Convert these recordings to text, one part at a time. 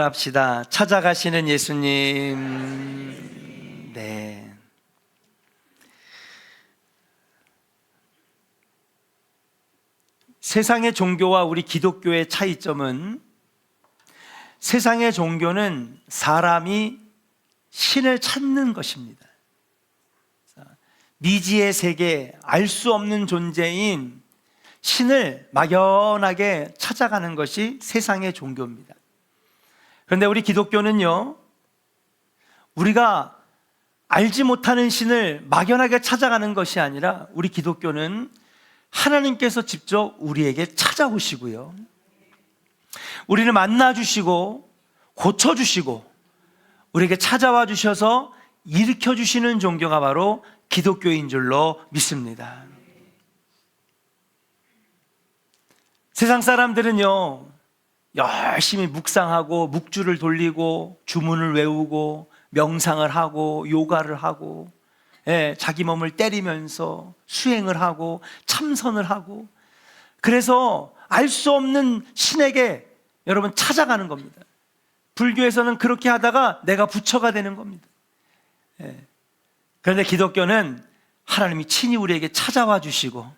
합시다. 찾아가시는 예수님. 네. 세상의 종교와 우리 기독교의 차이점은, 세상의 종교는 사람이 신을 찾는 것입니다. 미지의 세계, 알 수 없는 존재인 신을 막연하게 찾아가는 것이 세상의 종교입니다. 그런데 우리 기독교는요, 우리가 알지 못하는 신을 막연하게 찾아가는 것이 아니라, 우리 기독교는 하나님께서 직접 우리에게 찾아오시고요, 우리를 만나주시고 고쳐주시고 우리에게 찾아와 주셔서 일으켜주시는 종교가 바로 기독교인 줄로 믿습니다. 세상 사람들은요, 열심히 묵상하고 묵주를 돌리고 주문을 외우고 명상을 하고 요가를 하고, 자기 몸을 때리면서 수행을 하고 참선을 하고, 그래서 알 수 없는 신에게 여러분 찾아가는 겁니다. 불교에서는 그렇게 하다가 내가 부처가 되는 겁니다. 그런데 기독교는 하나님이 친히 우리에게 찾아와 주시고,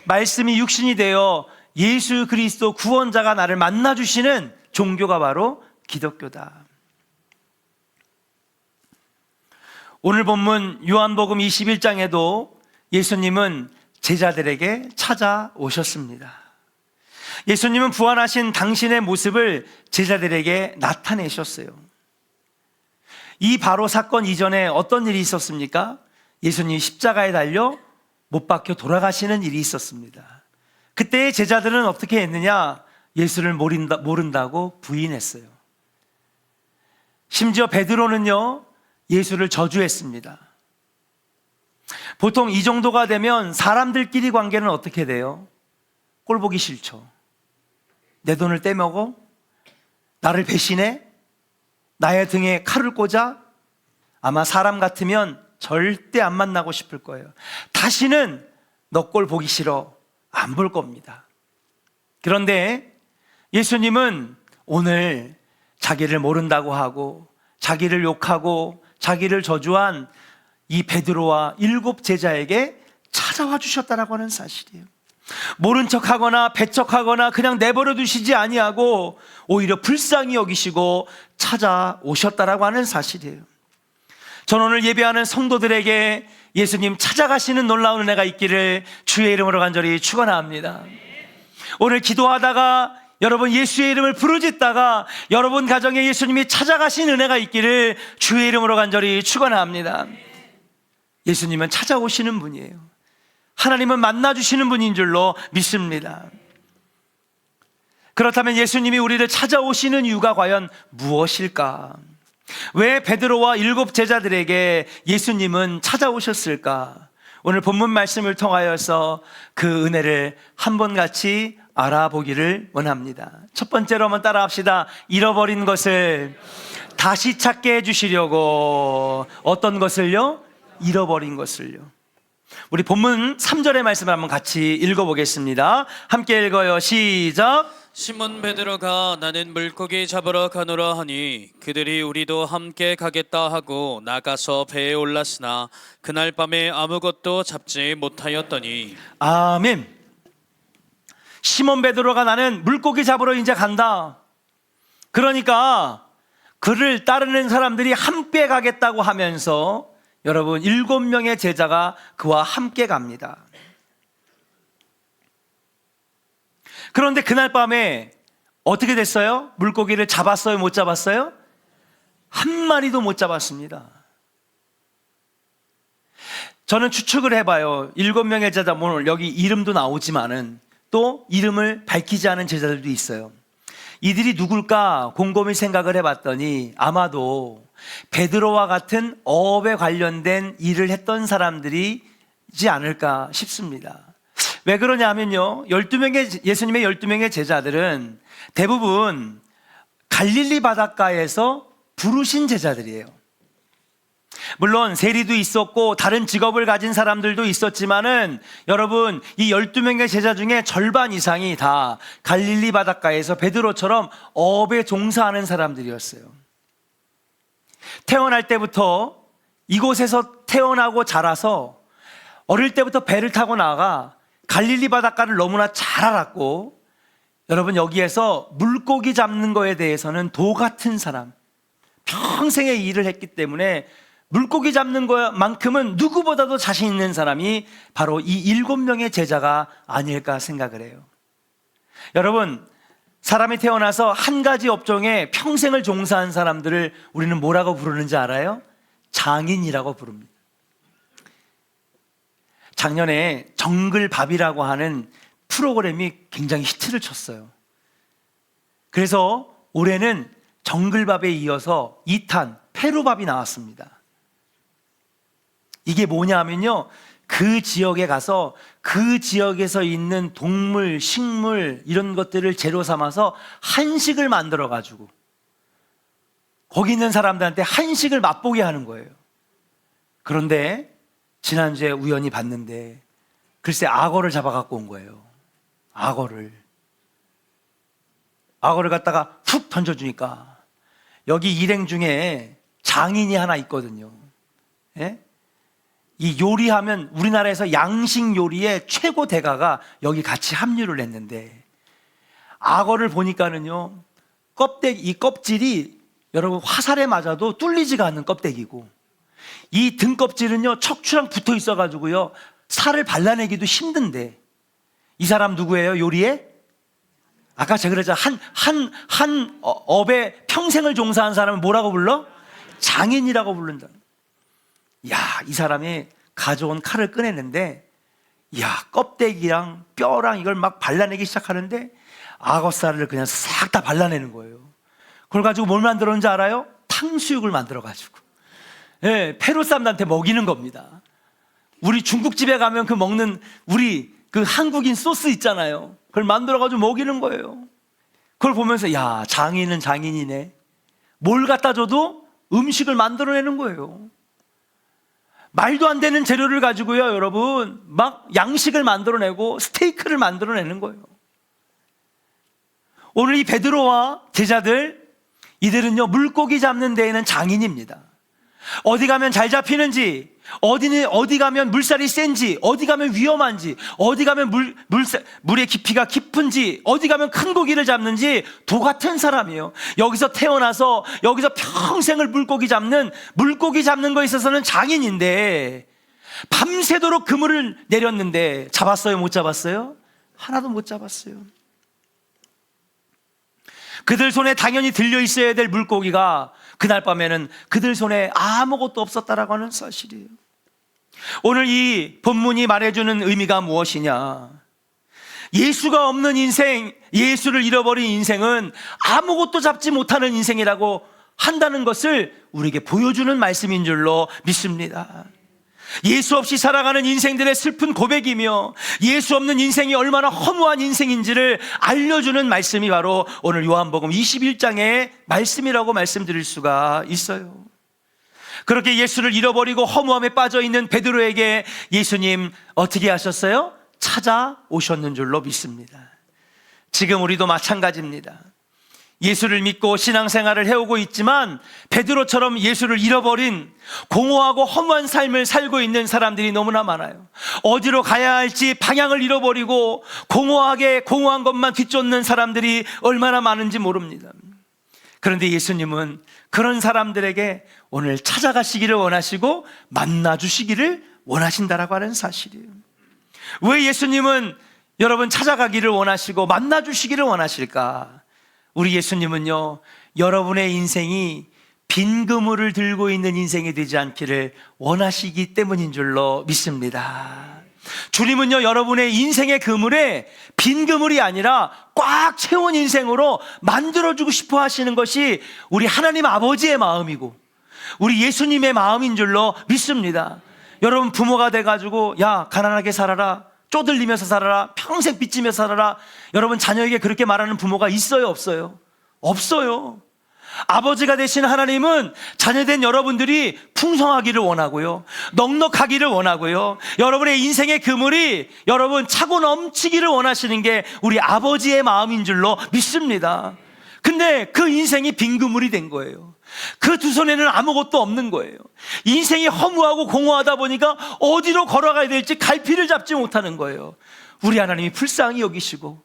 말씀이 육신이 되어 예수 그리스도 구원자가 나를 만나주시는 종교가 바로 기독교다. 오늘 본문 요한복음 21장에도 예수님은 제자들에게 찾아오셨습니다. 예수님은 부활하신 당신의 모습을 제자들에게 나타내셨어요. 이 바로 사건 이전에 어떤 일이 있었습니까? 예수님이 십자가에 달려 못 박혀 돌아가시는 일이 있었습니다. 그때 제자들은 어떻게 했느냐? 예수를 모른다고 부인했어요. 심지어 베드로는요, 예수를 저주했습니다. 보통 이 정도가 되면 사람들끼리 관계는 어떻게 돼요? 꼴 보기 싫죠. 내 돈을 떼먹어? 나를 배신해? 나의 등에 칼을 꽂아? 아마 사람 같으면 절대 안 만나고 싶을 거예요. 다시는 너 꼴 보기 싫어, 안 볼 겁니다. 그런데 예수님은 오늘 자기를 모른다고 하고 자기를 욕하고 자기를 저주한 이 베드로와 7 제자에게 찾아와 주셨다라고 하는 사실이에요. 모른 척하거나 배척하거나 그냥 내버려 두시지 아니하고 오히려 불쌍히 여기시고 찾아오셨다라고 하는 사실이에요. 저는 오늘 예배하는 성도들에게 예수님 찾아가시는 놀라운 은혜가 있기를 주의 이름으로 간절히 축원합니다. 오늘 기도하다가 여러분 예수의 이름을 부르짖다가 여러분 가정에 예수님이 찾아가신 은혜가 있기를 주의 이름으로 간절히 축원합니다. 예수님은 찾아오시는 분이에요. 하나님은 만나주시는 분인 줄로 믿습니다. 그렇다면 예수님이 우리를 찾아오시는 이유가 과연 무엇일까? 왜 베드로와 7 제자들에게 예수님은 찾아오셨을까? 오늘 본문 말씀을 통하여서 그 은혜를 한번 같이 알아보기를 원합니다. 첫 번째로 한번 따라합시다. 잃어버린 것을 다시 찾게 해주시려고. 어떤 것을요? 잃어버린 것을요. 우리 본문 3절의 말씀을 한번 같이 읽어보겠습니다. 함께 읽어요. 시작. 시몬 베드로가 나는 물고기 잡으러 가노라 하니 그들이 우리도 함께 가겠다 하고 나가서 배에 올랐으나 그날 밤에 아무것도 잡지 못하였더니. 아멘. 시몬 베드로가 나는 물고기 잡으러 이제 간다. 그러니까 그를 따르는 사람들이 함께 가겠다고 하면서 여러분 7명의 제자가 그와 함께 갑니다. 그런데 그날 밤에 어떻게 됐어요? 물고기를 잡았어요? 못 잡았어요? 한 마리도 못 잡았습니다. 저는 추측을 해봐요. 7명의 제자, 오늘 여기 이름도 나오지만은 또 이름을 밝히지 않은 제자들도 있어요. 이들이 누굴까 곰곰이 생각을 해봤더니 아마도 베드로와 같은 어업에 관련된 일을 했던 사람들이지 않을까 싶습니다. 왜 그러냐면요, 예수님의 12명의 제자들은 대부분 갈릴리 바닷가에서 부르신 제자들이에요. 물론 세리도 있었고 다른 직업을 가진 사람들도 있었지만은 여러분, 이 12명의 제자 중에 절반 이상이 다 갈릴리 바닷가에서 베드로처럼 어업에 종사하는 사람들이었어요. 태어날 때부터 이곳에서 태어나고 자라서 어릴 때부터 배를 타고 나가 갈릴리 바닷가를 너무나 잘 알았고, 여러분, 여기에서 물고기 잡는 거에 대해서는 도 같은 사람, 평생의 일을 했기 때문에 물고기 잡는 것만큼은 누구보다도 자신 있는 사람이 바로 이 7명의 제자가 아닐까 생각을 해요. 여러분, 사람이 태어나서 한 가지 업종에 평생을 종사한 사람들을 우리는 뭐라고 부르는지 알아요? 장인이라고 부릅니다. 작년에 정글밥이라고 하는 프로그램이 굉장히 히트를 쳤어요. 그래서 올해는 정글밥에 이어서 2탄 페루밥이 나왔습니다. 이게 뭐냐 하면요, 그 지역에 가서 그 지역에서 있는 동물, 식물 이런 것들을 재료 삼아서 한식을 만들어 가지고 거기 있는 사람들한테 한식을 맛보게 하는 거예요. 그런데 지난주에 우연히 봤는데 글쎄 악어를 잡아 갖고 온 거예요. 악어를 갖다가 훅 던져주니까 여기 일행 중에 장인이 하나 있거든요. 예? 이 요리하면 우리나라에서 양식 요리의 최고 대가가 여기 같이 합류를 했는데, 악어를 보니까는요, 이 껍질이 여러분 화살에 맞아도 뚫리지가 않는 껍데기고, 이 등껍질은요 척추랑 붙어 있어 가지고요 살을 발라내기도 힘든데, 이 사람 누구예요? 요리에? 아까 제가 그랬잖아요. 한 업에 평생을 종사한 사람은 뭐라고 불러? 장인이라고 부른다. 야, 이 사람이 가져온 칼을 꺼내는데, 야, 껍데기랑 뼈랑 이걸 막 발라내기 시작하는데 악어살을 그냥 싹 다 발라내는 거예요. 그걸 가지고 뭘 만들었는지 알아요? 탕수육을 만들어가지고, 예, 페루 사람들한테 먹이는 겁니다. 우리 중국집에 가면 그 먹는 우리 그 한국인 소스 있잖아요. 그걸 만들어가지고 먹이는 거예요. 그걸 보면서 야, 장인은 장인이네. 뭘 갖다 줘도 음식을 만들어내는 거예요. 말도 안 되는 재료를 가지고요, 여러분, 막 양식을 만들어내고 스테이크를 만들어내는 거예요. 오늘 이 베드로와 제자들, 이들은요 물고기 잡는 데에는 장인입니다. 어디 가면 잘 잡히는지, 어디 가면 물살이 센지, 어디 가면 위험한지, 어디 가면 물의 깊이가 깊은지, 어디 가면 큰 고기를 잡는지 도 같은 사람이에요. 여기서 태어나서 여기서 평생을 물고기 잡는 거에 있어서는 장인인데, 밤새도록 그물을 내렸는데 잡았어요? 못 잡았어요? 하나도 못 잡았어요. 그들 손에 당연히 들려 있어야 될 물고기가 그날 밤에는 그들 손에 아무것도 없었다라고 하는 사실이에요. 오늘 이 본문이 말해주는 의미가 무엇이냐? 예수가 없는 인생, 예수를 잃어버린 인생은 아무것도 잡지 못하는 인생이라고 한다는 것을 우리에게 보여주는 말씀인 줄로 믿습니다. 예수 없이 살아가는 인생들의 슬픈 고백이며, 예수 없는 인생이 얼마나 허무한 인생인지를 알려주는 말씀이 바로 오늘 요한복음 21장의 말씀이라고 말씀드릴 수가 있어요. 그렇게 예수를 잃어버리고 허무함에 빠져있는 베드로에게 예수님 어떻게 하셨어요? 찾아오셨는 줄로 믿습니다. 지금 우리도 마찬가지입니다. 예수를 믿고 신앙생활을 해오고 있지만 베드로처럼 예수를 잃어버린 공허하고 허무한 삶을 살고 있는 사람들이 너무나 많아요. 어디로 가야 할지 방향을 잃어버리고 공허한 것만 뒤쫓는 사람들이 얼마나 많은지 모릅니다. 그런데 예수님은 그런 사람들에게 오늘 찾아가시기를 원하시고 만나주시기를 원하신다라고 하는 사실이에요. 왜 예수님은 여러분 찾아가기를 원하시고 만나주시기를 원하실까? 우리 예수님은요, 여러분의 인생이 빈 그물을 들고 있는 인생이 되지 않기를 원하시기 때문인 줄로 믿습니다. 주님은요, 여러분의 인생의 그물에 빈 그물이 아니라 꽉 채운 인생으로 만들어주고 싶어 하시는 것이 우리 하나님 아버지의 마음이고 우리 예수님의 마음인 줄로 믿습니다. 여러분 부모가 돼가지고 야, 가난하게 살아라, 쪼들리면서 살아라, 평생 빚지며 살아라, 여러분 자녀에게 그렇게 말하는 부모가 있어요? 없어요? 없어요. 아버지가 되신 하나님은 자녀된 여러분들이 풍성하기를 원하고요, 넉넉하기를 원하고요, 여러분의 인생의 그물이 여러분 차고 넘치기를 원하시는 게 우리 아버지의 마음인 줄로 믿습니다. 근데 그 인생이 빈 그물이 된 거예요. 그 두 손에는 아무것도 없는 거예요. 인생이 허무하고 공허하다 보니까 어디로 걸어가야 될지 갈피를 잡지 못하는 거예요. 우리 하나님이 불쌍히 여기시고,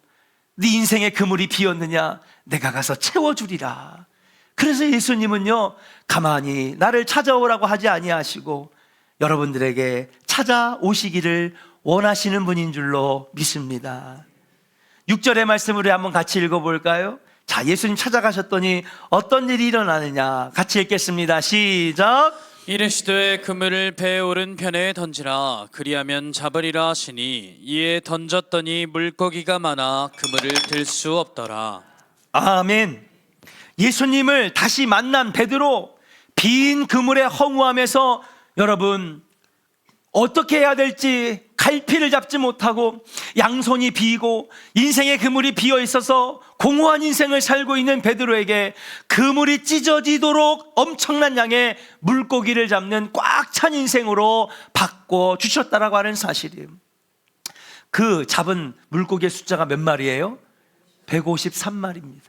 네 인생의 그물이 비었느냐, 내가 가서 채워주리라. 그래서 예수님은요, 가만히 나를 찾아오라고 하지 아니하시고 여러분들에게 찾아오시기를 원하시는 분인 줄로 믿습니다. 6절의 말씀을 우리 한번 같이 읽어볼까요? 자, 예수님 찾아가셨더니 어떤 일이 일어나느냐, 같이 읽겠습니다. 시작. 이르시되 그물을 배 오른편에 던지라. 그리하면 잡으리라 하시니 이에 던졌더니 물고기가 많아 그물을 들 수 없더라. 아멘. 예수님을 다시 만난 베드로, 빈 그물의 허무함에서 여러분 어떻게 해야 될지 갈피를 잡지 못하고 양손이 비고 인생의 그물이 비어 있어서 공허한 인생을 살고 있는 베드로에게 그물이 찢어지도록 엄청난 양의 물고기를 잡는 꽉 찬 인생으로 바꿔 주셨다라고 하는 사실이에요. 그 잡은 물고기의 숫자가 몇 마리예요? 153마리입니다.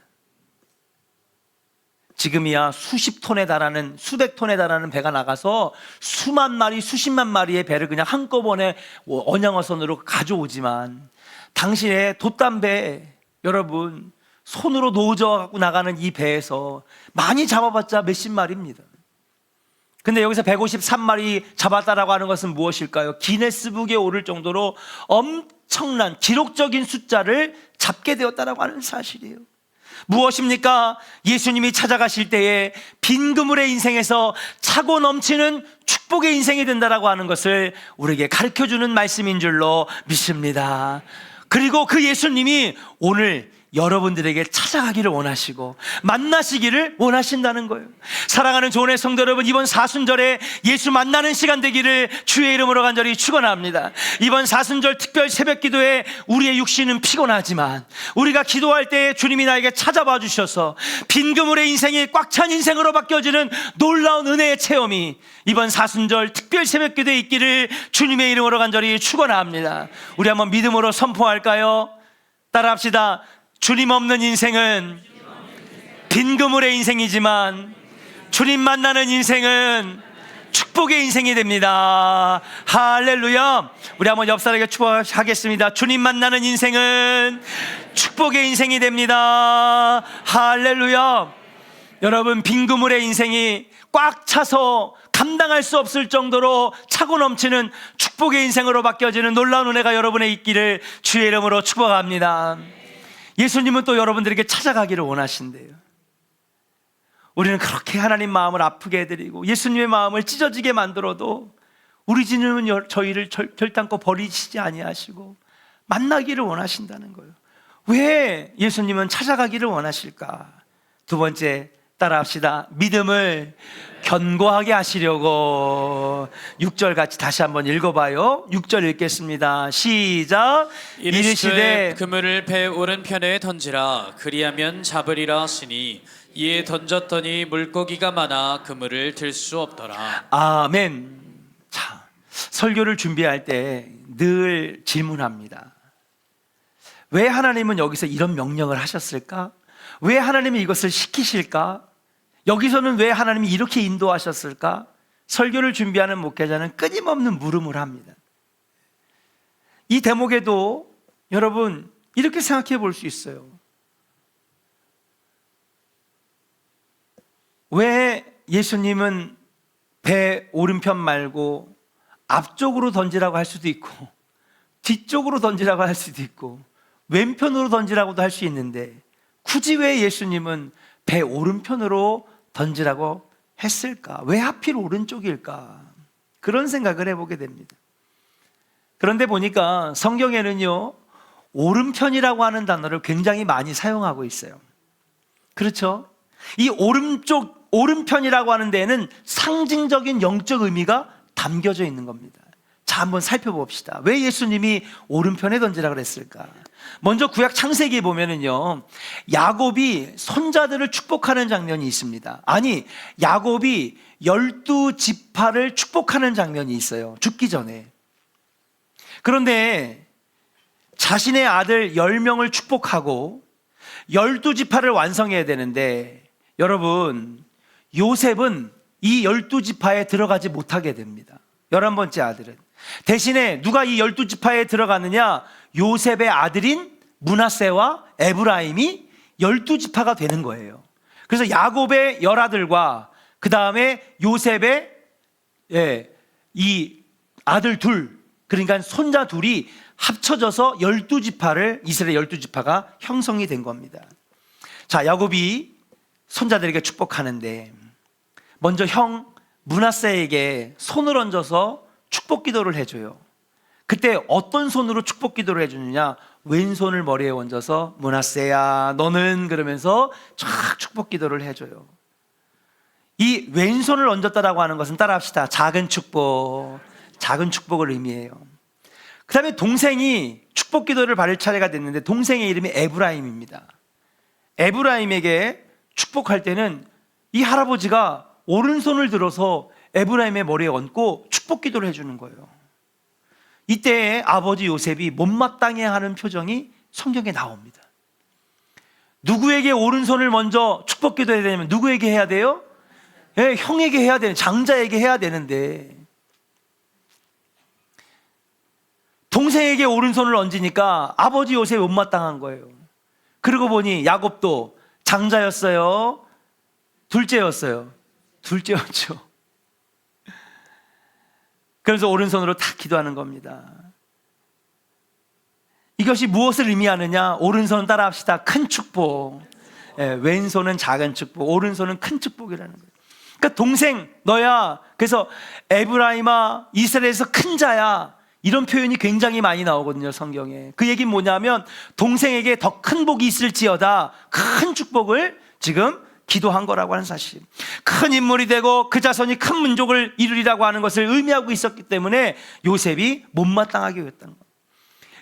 지금이야 수십 톤에 달하는, 수백 톤에 달하는 배가 나가서 수만 마리, 수십만 마리의 배를 그냥 한꺼번에 언양어선으로 가져오지만, 당시에 돛담배, 여러분 손으로 노져 갖고 나가는 이 배에서 많이 잡아봤자 몇십 마리입니다. 근데 여기서 153마리 잡았다라고 하는 것은 무엇일까요? 기네스북에 오를 정도로 엄청난 기록적인 숫자를 잡게 되었다라고 하는 사실이에요. 무엇입니까? 예수님이 찾아가실 때에 빈 그물의 인생에서 차고 넘치는 축복의 인생이 된다라고 하는 것을 우리에게 가르쳐주는 말씀인 줄로 믿습니다. 그리고 그 예수님이 오늘 여러분들에게 찾아가기를 원하시고 만나시기를 원하신다는 거예요. 사랑하는 조은의 성도 여러분, 이번 사순절에 예수 만나는 시간 되기를 주의 이름으로 간절히 축원합니다. 이번 사순절 특별 새벽 기도에 우리의 육신은 피곤하지만 우리가 기도할 때 주님이 나에게 찾아봐 주셔서 빈 그물의 인생이 꽉 찬 인생으로 바뀌어지는 놀라운 은혜의 체험이 이번 사순절 특별 새벽 기도에 있기를 주님의 이름으로 간절히 축원합니다. 우리 한번 믿음으로 선포할까요? 따라합시다. 주님 없는 인생은 빈 그물의 인생이지만 주님 만나는 인생은 축복의 인생이 됩니다. 할렐루야. 우리 한번 옆 사람에게 축복하겠습니다. 주님 만나는 인생은 축복의 인생이 됩니다. 할렐루야. 여러분, 빈 그물의 인생이 꽉 차서 감당할 수 없을 정도로 차고 넘치는 축복의 인생으로 바뀌어지는 놀라운 은혜가 여러분의 있기를 주의 이름으로 축복합니다. 예수님은 또 여러분들에게 찾아가기를 원하신대요. 우리는 그렇게 하나님 마음을 아프게 해드리고 예수님의 마음을 찢어지게 만들어도 우리 주님은 저희를 결단코 버리시지 아니하시고 만나기를 원하신다는 거예요. 왜 예수님은 찾아가기를 원하실까? 두 번째, 따라합시다. 믿음을 견고하게 하시려고. 6절 같이 다시 한번 읽어봐요. 6절 읽겠습니다. 시작. 이르시되 그물을 배 오른편에 던지라. 그리하면 잡으리라 하시니 이에 던졌더니 물고기가 많아 그물을 들 수 없더라. 아멘. 자, 설교를 준비할 때 늘 질문합니다. 왜 하나님은 여기서 이런 명령을 하셨을까? 왜 하나님이 이것을 시키실까? 여기서는 왜 하나님이 이렇게 인도하셨을까? 설교를 준비하는 목회자는 끊임없는 물음을 합니다. 이 대목에도 여러분 이렇게 생각해 볼 수 있어요. 왜 예수님은 배 오른편 말고 앞쪽으로 던지라고 할 수도 있고 뒤쪽으로 던지라고 할 수도 있고 왼편으로 던지라고도 할 수 있는데 굳이 왜 예수님은 배 오른편으로 던지라고 했을까? 왜 하필 오른쪽일까? 그런 생각을 해보게 됩니다. 그런데 보니까 성경에는요, 오른편이라고 하는 단어를 굉장히 많이 사용하고 있어요. 그렇죠? 이 오른편이라고 하는 데에는 상징적인 영적 의미가 담겨져 있는 겁니다. 자, 한번 살펴봅시다. 왜 예수님이 오른편에 던지라 그랬을까? 먼저 구약 창세기에 보면은요, 야곱이 손자들을 축복하는 장면이 있습니다. 아니, 야곱이 12지파를 축복하는 장면이 있어요. 죽기 전에. 그런데 자신의 아들 10명을 축복하고 12지파를 완성해야 되는데, 여러분, 요셉은 이 12지파에 들어가지 못하게 됩니다. 11번째 아들은. 대신에 누가 이 12지파에 들어가느냐? 요셉의 아들인 므낫세와 에브라임이 12지파가 되는 거예요. 그래서 야곱의 10아들과 그 다음에 요셉의 이 아들 둘, 그러니까 손자 둘이 합쳐져서 12지파를, 이스라엘 12지파가 형성이 된 겁니다. 자, 야곱이 손자들에게 축복하는데 먼저 형 므낫세에게 손을 얹어서 축복 기도를 해줘요. 그때 어떤 손으로 축복 기도를 해주느냐? 왼손을 머리에 얹어서 므낫세야 너는, 그러면서 쫙 축복 기도를 해줘요. 이 왼손을 얹었다라고 하는 것은, 따라합시다, 작은 축복, 작은 축복을 의미해요. 그 다음에 동생이 축복 기도를 받을 차례가 됐는데, 동생의 이름이 에브라임입니다. 에브라임에게 축복할 때는 이 할아버지가 오른손을 들어서 에브라임의 머리에 얹고 축복 기도를 해주는 거예요. 이때 아버지 요셉이 못마땅해 하는 표정이 성경에 나옵니다. 누구에게 오른손을 먼저 축복 기도해야 되냐면 누구에게 해야 돼요? 형에게 해야 되는, 장자에게 해야 되는데 동생에게 오른손을 얹으니까 아버지 요셉이 못마땅한 거예요. 그러고 보니 야곱도 장자였어요? 둘째였어요? 둘째였죠. 그래서 오른손으로 탁 기도하는 겁니다. 이것이 무엇을 의미하느냐? 오른손은, 따라합시다, 큰 축복. 왼손은 작은 축복, 오른손은 큰 축복이라는 거예요. 그러니까 동생 너야, 그래서 에브라임아 이스라엘에서 큰 자야, 이런 표현이 굉장히 많이 나오거든요, 성경에. 그 얘기는 뭐냐면 동생에게 더 큰 복이 있을지어다, 큰 축복을 지금 기도한 거라고 하는 사실. 큰 인물이 되고 그 자손이 큰 민족을 이루리라고 하는 것을 의미하고 있었기 때문에 요셉이 못마땅하게 했다는 거예요.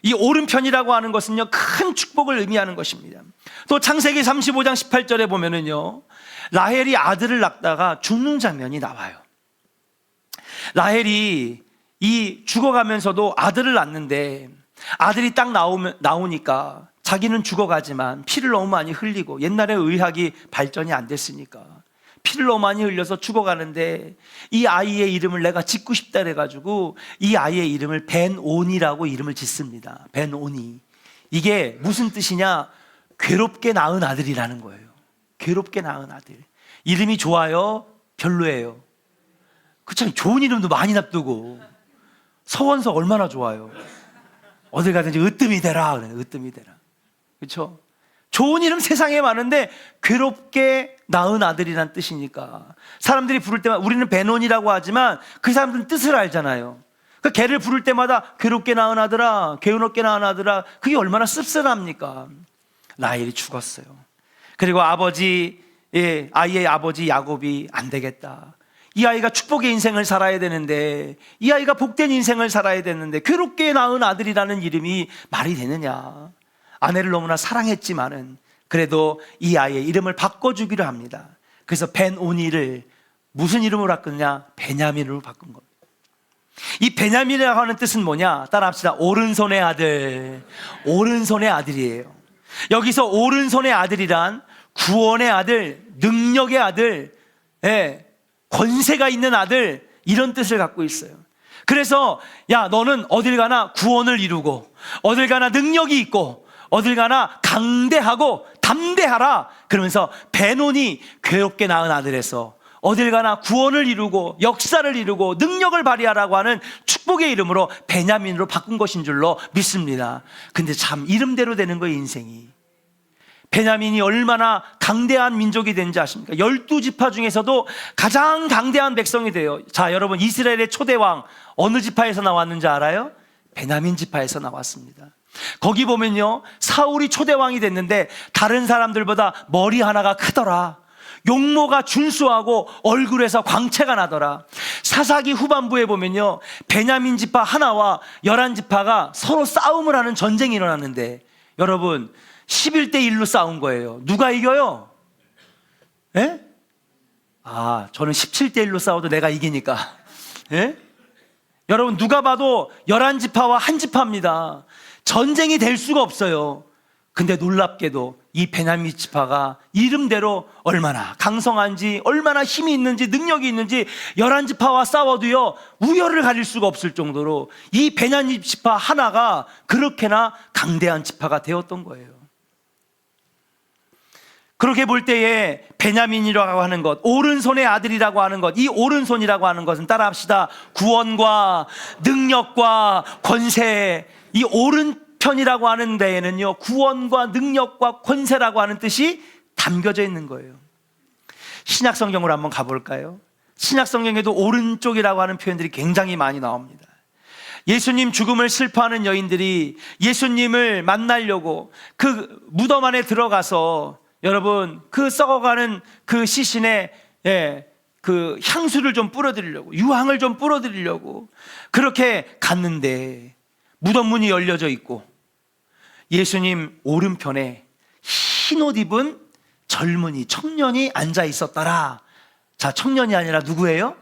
이 오른편이라고 하는 것은요, 큰 축복을 의미하는 것입니다. 또 창세기 35장 18절에 보면은요, 라헬이 아들을 낳다가 죽는 장면이 나와요. 라헬이 이 죽어가면서도 아들을 낳는데 아들이 딱 나오니까 자기는 죽어가지만 피를 너무 많이 흘리고, 옛날에 의학이 발전이 안 됐으니까 피를 너무 많이 흘려서 죽어가는데 이 아이의 이름을 내가 짓고 싶다 그래가지고 이 아이의 이름을 벤온이라고 이름을 짓습니다. 벤온이. 이게 무슨 뜻이냐? 괴롭게 낳은 아들이라는 거예요. 괴롭게 낳은 아들. 이름이 좋아요? 별로예요? 그렇잖아요. 좋은 이름도 많이 놔두고. 서원석 얼마나 좋아요? 어딜 가든지 으뜸이 되라 그래. 으뜸이 되라. 그렇죠? 좋은 이름 세상에 많은데 괴롭게 낳은 아들이란 뜻이니까 사람들이 부를 때마다, 우리는 베논이라고 하지만 그 사람들은 뜻을 알잖아요. 그 걔를 부를 때마다 괴롭게 낳은 아들아, 괴롭게 낳은 아들아, 그게 얼마나 씁쓸합니까? 라헬이 죽었어요. 그리고 아이의 아버지 야곱이 안 되겠다, 이 아이가 축복의 인생을 살아야 되는데, 이 아이가 복된 인생을 살아야 되는데 괴롭게 낳은 아들이라는 이름이 말이 되느냐? 아내를 너무나 사랑했지만은 그래도 이 아이의 이름을 바꿔주기로 합니다. 그래서 벤오니를 무슨 이름으로 바꾸느냐? 베냐민으로 바꾼 겁니다. 이 베냐민이라고 하는 뜻은 뭐냐? 따라합시다. 오른손의 아들. 오른손의 아들이에요. 여기서 오른손의 아들이란 구원의 아들, 능력의 아들, 권세가 있는 아들, 이런 뜻을 갖고 있어요. 그래서 야, 너는 어딜 가나 구원을 이루고 어딜 가나 능력이 있고 어딜 가나 강대하고 담대하라. 그러면서 베논이 괴롭게 낳은 아들에서 어딜 가나 구원을 이루고 역사를 이루고 능력을 발휘하라고 하는 축복의 이름으로 베냐민으로 바꾼 것인 줄로 믿습니다. 근데 참 이름대로 되는 거예요, 인생이. 베냐민이 얼마나 강대한 민족이 된지 아십니까? 12지파 중에서도 가장 강대한 백성이 돼요. 자, 여러분, 이스라엘의 초대왕 어느 지파에서 나왔는지 알아요? 베냐민 지파에서 나왔습니다. 거기 보면요, 사울이 초대왕이 됐는데 다른 사람들보다 머리 하나가 크더라. 용모가 준수하고 얼굴에서 광채가 나더라. 사사기 후반부에 보면요, 베냐민 지파 하나와 11지파가 서로 싸움을 하는 전쟁이 일어났는데, 여러분 11대 1로 싸운 거예요. 누가 이겨요? 예? 저는 17대 1로 싸워도 내가 이기니까. 예? 여러분 누가 봐도 11지파와 한 지파입니다. 전쟁이 될 수가 없어요. 근데 놀랍게도 이 베냐민 지파가 이름대로 얼마나 강성한지, 얼마나 힘이 있는지, 능력이 있는지 11지파와 싸워도요 우열을 가릴 수가 없을 정도로 이 베냐민 지파 하나가 그렇게나 강대한 지파가 되었던 거예요. 그렇게 볼 때에 베냐민이라고 하는 것, 오른손의 아들이라고 하는 것, 이 오른손이라고 하는 것은 따라합시다. 구원과 능력과 권세, 이 오른편이라고 하는 데에는요 구원과 능력과 권세라고 하는 뜻이 담겨져 있는 거예요. 신약 성경으로 한번 가볼까요? 신약 성경에도 오른쪽이라고 하는 표현들이 굉장히 많이 나옵니다. 예수님 죽음을 슬퍼하는 여인들이 예수님을 만나려고 그 무덤 안에 들어가서, 여러분 그 썩어가는 그 시신에 그 향수를 좀 뿌려드리려고, 유황을 좀 뿌려드리려고 그렇게 갔는데 무덤 문이 열려져 있고 예수님 오른편에 흰 옷 입은 젊은이, 청년이 앉아 있었더라. 자, 청년이 아니라 누구예요?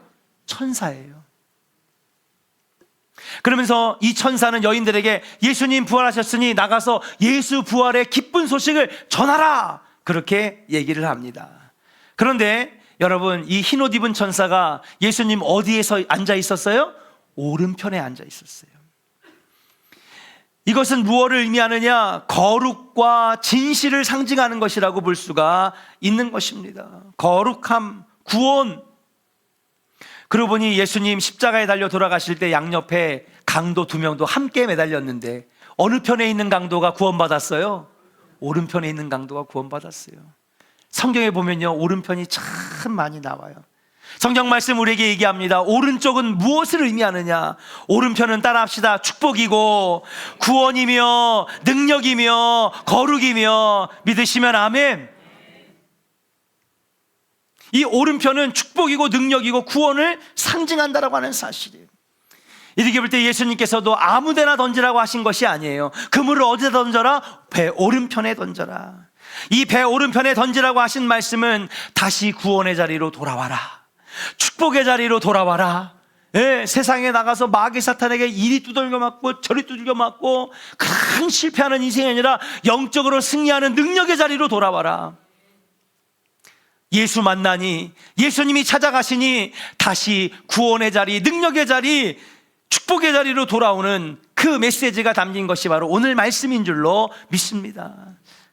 천사예요. 그러면서 이 천사는 여인들에게 예수님 부활하셨으니 나가서 예수 부활의 기쁜 소식을 전하라, 그렇게 얘기를 합니다. 그런데 여러분 이 흰옷 입은 천사가 예수님 어디에서 앉아 있었어요? 오른편에 앉아 있었어요. 이것은 무엇을 의미하느냐? 거룩과 진실을 상징하는 것이라고 볼 수가 있는 것입니다. 거룩함, 구원. 그러고 보니 예수님 십자가에 달려 돌아가실 때 양옆에 강도 2명도 함께 매달렸는데 어느 편에 있는 강도가 구원받았어요? 오른편에 있는 강도가 구원받았어요. 성경에 보면요 오른편이 참 많이 나와요. 성경 말씀 우리에게 얘기합니다. 오른쪽은 무엇을 의미하느냐? 오른편은 따라합시다. 축복이고 구원이며 능력이며 거룩이며, 믿으시면 아멘. 이 오른편은 축복이고 능력이고 구원을 상징한다라고 하는 사실이에요. 이렇게 볼 때 예수님께서도 아무데나 던지라고 하신 것이 아니에요. 그물을 어디에 던져라? 배 오른편에 던져라. 이 배 오른편에 던지라고 하신 말씀은 다시 구원의 자리로 돌아와라, 축복의 자리로 돌아와라. 세상에 나가서 마귀 사탄에게 이리 두들겨 맞고 저리 두들겨 맞고 큰 실패하는 인생이 아니라 영적으로 승리하는 능력의 자리로 돌아와라. 예수 만나니, 예수님이 찾아가시니 다시 구원의 자리, 능력의 자리, 축복의 자리로 돌아오는 그 메시지가 담긴 것이 바로 오늘 말씀인 줄로 믿습니다.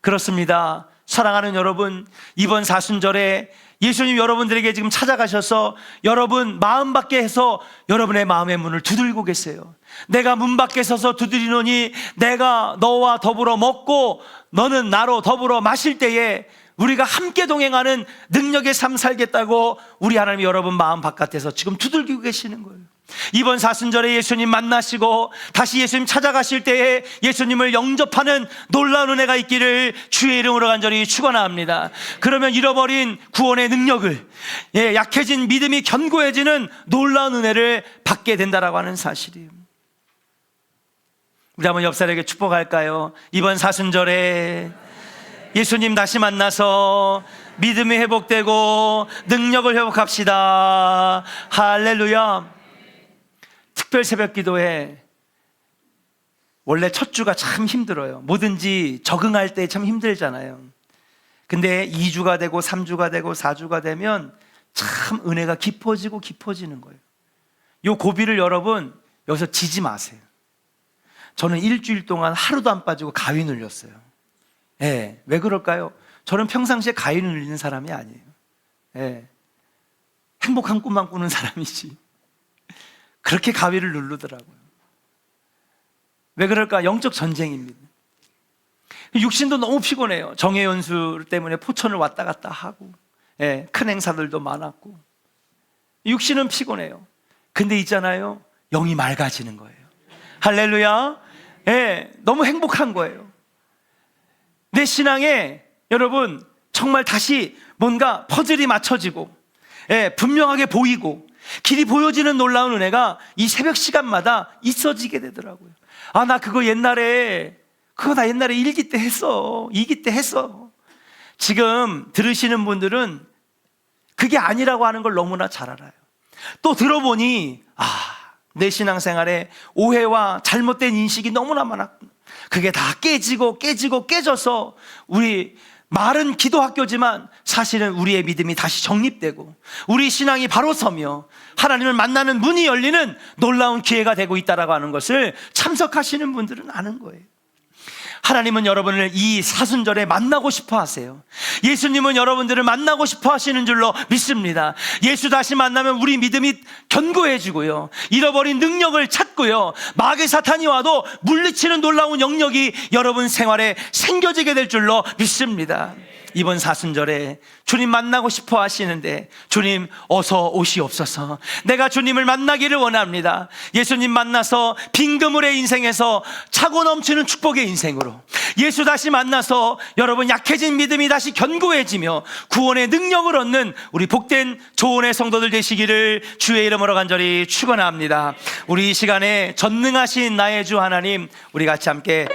그렇습니다. 사랑하는 여러분, 이번 사순절에 예수님 여러분들에게 지금 찾아가셔서 여러분 마음 밖에 해서 여러분의 마음의 문을 두들고 계세요. 내가 문 밖에 서서 두드리노니 내가 너와 더불어 먹고 너는 나로 더불어 마실 때에 우리가 함께 동행하는 능력의 삶 살겠다고 우리 하나님이 여러분 마음 바깥에서 지금 두들기고 계시는 거예요. 이번 사순절에 예수님 만나시고 다시 예수님 찾아가실 때에 예수님을 영접하는 놀라운 은혜가 있기를 주의 이름으로 간절히 축원합니다. 그러면 잃어버린 구원의 능력을, 약해진 믿음이 견고해지는 놀라운 은혜를 받게 된다라고 하는 사실이에요. 우리 한번 옆 사람에게 축복할까요? 이번 사순절에 예수님 다시 만나서 믿음이 회복되고 능력을 회복합시다. 할렐루야. 특별 새벽 기도에 원래 첫 주가 참 힘들어요. 뭐든지 적응할 때 참 힘들잖아요. 근데 2주가 되고 3주가 되고 4주가 되면 참 은혜가 깊어지고 깊어지는 거예요. 요 고비를 여러분 여기서 지지 마세요. 저는 일주일 동안 하루도 안 빠지고 가위 눌렸어요. 왜 그럴까요? 저는 평상시에 가위 눌리는 사람이 아니에요. 행복한 꿈만 꾸는 사람이지. 그렇게 가위를 누르더라고요. 왜 그럴까? 영적 전쟁입니다. 육신도 너무 피곤해요. 정해연수 때문에 포천을 왔다 갔다 하고, 큰 행사들도 많았고, 육신은 피곤해요. 근데 있잖아요, 영이 맑아지는 거예요. 할렐루야. 너무 행복한 거예요. 내 신앙에 여러분 정말 다시 뭔가 퍼즐이 맞춰지고, 분명하게 보이고, 길이 보여지는 놀라운 은혜가 이 새벽 시간마다 있어지게 되더라고요. 아, 나 그거 옛날에 1기 때 했어. 2기 때 했어. 지금 들으시는 분들은 그게 아니라고 하는 걸 너무나 잘 알아요. 또 들어보니 내 신앙생활에 오해와 잘못된 인식이 너무나 많았구나. 그게 다 깨져서 우리 말은 기도학교지만 사실은 우리의 믿음이 다시 정립되고 우리 신앙이 바로 서며 하나님을 만나는 문이 열리는 놀라운 기회가 되고 있다라고 하는 것을 참석하시는 분들은 아는 거예요. 하나님은 여러분을 이 사순절에 만나고 싶어 하세요. 예수님은 여러분들을 만나고 싶어 하시는 줄로 믿습니다. 예수 다시 만나면 우리 믿음이 견고해지고요, 잃어버린 능력을 찾고요, 마귀 사탄이 와도 물리치는 놀라운 영역이 여러분 생활에 생겨지게 될 줄로 믿습니다. 이번 사순절에 주님 만나고 싶어 하시는데 주님 어서 오시옵소서. 내가 주님을 만나기를 원합니다. 예수님 만나서 빈 그물의 인생에서 차고 넘치는 축복의 인생으로, 예수 다시 만나서 여러분 약해진 믿음이 다시 견고해지며 구원의 능력을 얻는 우리 복된 조언의 성도들 되시기를 주의 이름으로 간절히 축원합니다. 우리 이 시간에 전능하신 나의 주 하나님, 우리 같이 함께